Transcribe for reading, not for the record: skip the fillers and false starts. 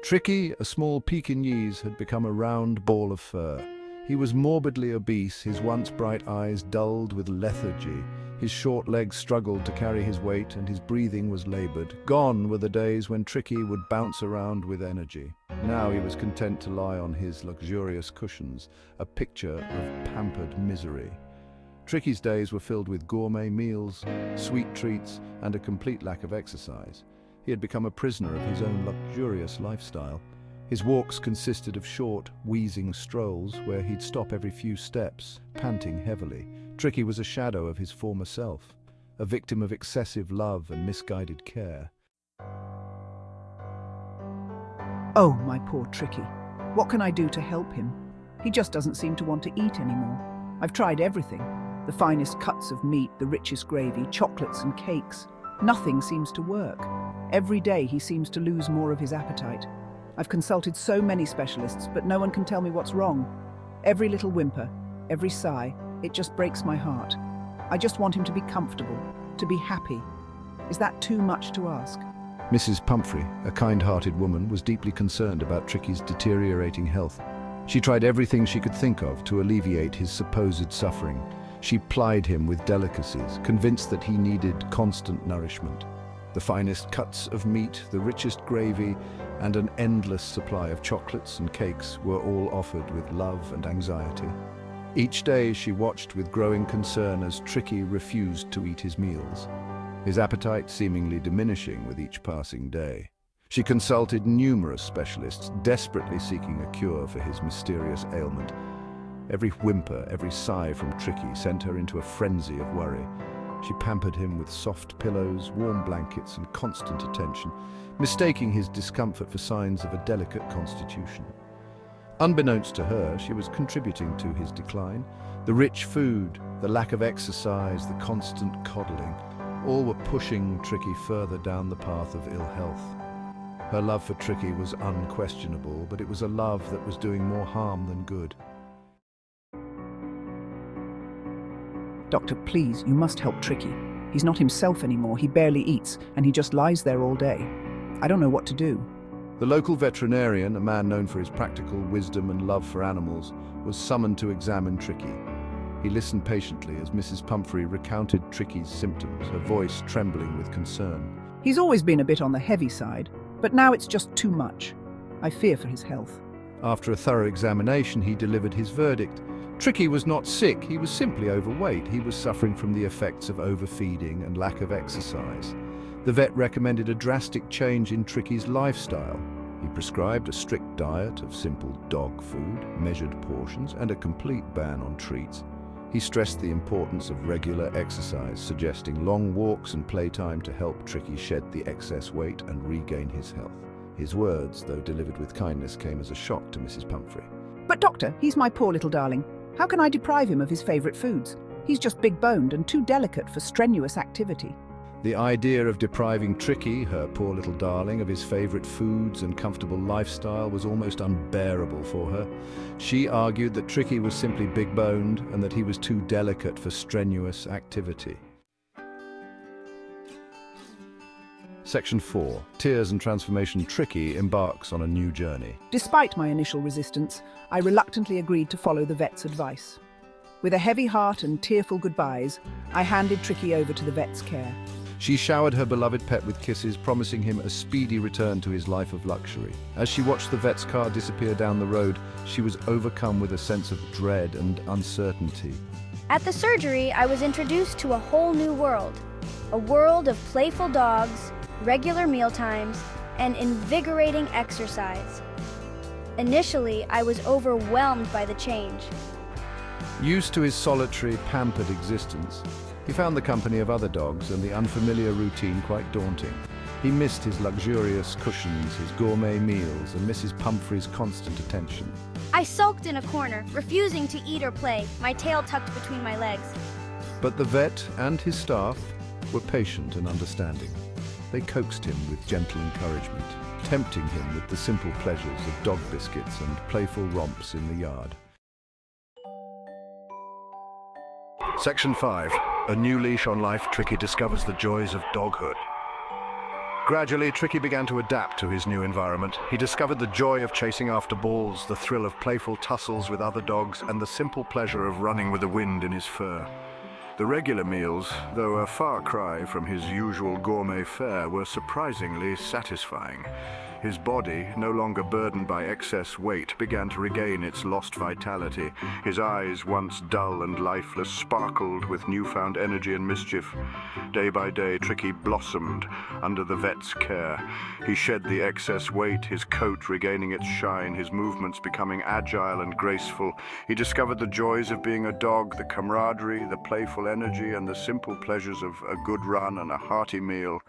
Tricky, a small Pekingese, had become a round ball of fur. He was morbidly obese, his once bright eyes dulled with lethargy. His short legs struggled to carry his weight, and his breathing was labored. Gone were the days when Tricky would bounce around with energy. Now he was content to lie on his luxurious cushions, a picture of pampered misery. Tricky's days were filled with gourmet meals, sweet treats, and a complete lack of exercise. He had become a prisoner of his own luxurious lifestyle. His walks consisted of short, wheezing strolls where he'd stop every few steps, panting heavily. Tricky was a shadow of his former self, a victim of excessive love and misguided care. Oh, my poor Tricky. What can I do to help him? He just doesn't seem to want to eat anymore. I've tried everything. The finest cuts of meat, the richest gravy, chocolates and cakes. Nothing seems to work. Every day he seems to lose more of his appetite. I've consulted so many specialists, but no one can tell me what's wrong. Every little whimper, every sigh, it just breaks my heart. I just want him to be comfortable, to be happy. Is that too much to ask? Mrs. Pumphrey, a kind-hearted woman, was deeply concerned about Tricky's deteriorating health. She tried everything she could think of to alleviate his supposed suffering. She plied him with delicacies, convinced that he needed constant nourishment. The finest cuts of meat, the richest gravy, and an endless supply of chocolates and cakes were all offered with love and anxiety. Each day she watched with growing concern as Tricky refused to eat his meals, his appetite seemingly diminishing with each passing day. She consulted numerous specialists, desperately seeking a cure for his mysterious ailment. Every whimper, every sigh from Tricky sent her into a frenzy of worry. She pampered him with soft pillows, warm blankets, and constant attention, mistaking his discomfort for signs of a delicate constitution. Unbeknownst to her, she was contributing to his decline. The rich food, the lack of exercise, the constant coddling, all were pushing Tricky further down the path of ill health. Her love for Tricky was unquestionable, but it was a love that was doing more harm than good. Doctor, please, you must help Tricky. He's not himself anymore, he barely eats, and he just lies there all day. I don't know what to do. The local veterinarian, a man known for his practical wisdom and love for animals, was summoned to examine Tricky. He listened patiently as Mrs. Pumphrey recounted Tricky's symptoms, her voice trembling with concern. He's always been a bit on the heavy side, but now it's just too much. I fear for his health. After a thorough examination, he delivered his verdict. Tricky was not sick, he was simply overweight. He was suffering from the effects of overfeeding and lack of exercise. The vet recommended a drastic change in Tricky's lifestyle. He prescribed a strict diet of simple dog food, measured portions, and a complete ban on treats. He stressed the importance of regular exercise, suggesting long walks and playtime to help Tricky shed the excess weight and regain his health. His words, though delivered with kindness, came as a shock to Mrs. Pumphrey. But doctor, he's my poor little darling. How can I deprive him of his favourite foods? He's just big-boned and too delicate for strenuous activity. The idea of depriving Tricky, her poor little darling, of his favourite foods and comfortable lifestyle was almost unbearable for her. She argued that Tricky was simply big-boned and that he was too delicate for strenuous activity. Section 4. Tears and Transformation. Tricky embarks on a new journey. Despite my initial resistance, I reluctantly agreed to follow the vet's advice. With a heavy heart and tearful goodbyes, I handed Tricky over to the vet's care. She showered her beloved pet with kisses, promising him a speedy return to his life of luxury. As she watched the vet's car disappear down the road, she was overcome with a sense of dread and uncertainty. At the surgery, I was introduced to a whole new world. A world of playful dogs, regular mealtimes, and invigorating exercise. Initially, I was overwhelmed by the change. Used to his solitary, pampered existence, he found the company of other dogs and the unfamiliar routine quite daunting. He missed his luxurious cushions, his gourmet meals, and Mrs. Pumphrey's constant attention. I sulked in a corner, refusing to eat or play, my tail tucked between my legs. But the vet and his staff were patient and understanding. They coaxed him with gentle encouragement, tempting him with the simple pleasures of dog biscuits and playful romps in the yard. Section 5. A new leash on life, Tricky discovers the joys of doghood. Gradually, Tricky began to adapt to his new environment. He discovered the joy of chasing after balls, the thrill of playful tussles with other dogs, and the simple pleasure of running with the wind in his fur. The regular meals, though a far cry from his usual gourmet fare, were surprisingly satisfying. His body, no longer burdened by excess weight, began to regain its lost vitality. His eyes, once dull and lifeless, sparkled with newfound energy and mischief. Day by day, Tricky blossomed under the vet's care. He shed the excess weight, his coat regaining its shine, his movements becoming agile and graceful. He discovered the joys of being a dog, the camaraderie, the playful energy, and the simple pleasures of a good run and a hearty meal.